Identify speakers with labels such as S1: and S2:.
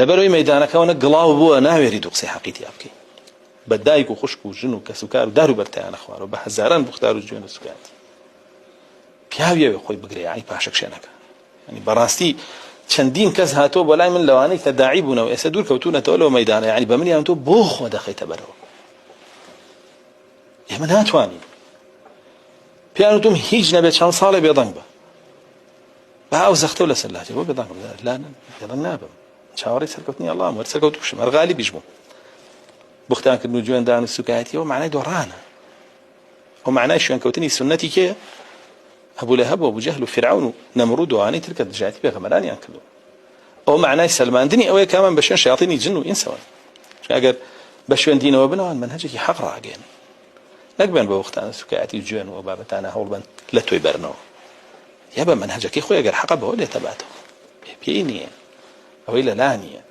S1: لەبەرەوەی مەیدانەکەەوە گڵاو بووە ناوێری دوو قسەی حەقیقی بکەی بە دایک و خوشک و ژن و کەس و کار و دار و بەرتیانە خوارەوە بە هەزاران بوختار و جوێنە سوکاتی پیاویەوێ خۆی بگرێ ئای پاشە کشێنەکە ینی بەڕاستی چەندین کەس هاتۆ بۆ لای من لەوانەی کە داعی بوونەوە ئێستا دوور کەوتونەتەوە لەوە مەیدانە یعنی بە منیان تۆ بۆ خۆ دەخەیتە بەرەوە ئێمە ناتوانین پیان وتم هیچ نەبێت چەند ساڵێ بێدەنگ بە ئەو زەختە و لەسەر لاجێ بۆ بێدەنگ بە لا بێدەنگ نابم چاوەڕێی سەرکەوتنی ئەڵڵام وەرە سەرکەوت بشم هەرغالی بیژبووم بوختانکردن و جوێندان و سوکایەتیەوە معنای دۆڕانە ئەو معنای شوێنکەوتنی سنەتی کێیە ئەبوو لەهەب و ئەبوو جەهل و فرعون و نەمڕود و ئەوانەی تر کە دژایەتی پێغەمبەرانیان کردو ئەو معنای سەلماندنی ئەوەیە کە ئەمان بە شوێن شەیاطینی جن و ئینسەوە ئەگەر بە شوێن دینەوە بنەوەن منهەجێکی حەق ڕاگەێن نەکبێن بە وەختانە سوکایەتی جوێن و بابەتانە هەوڵ بن لە تۆی بەرنەوە یا بە منهەجەکەی خۆی ئەگەر حەقە بەوە لێتە باتەوە پێی نییە ئەوەی لەلا نییە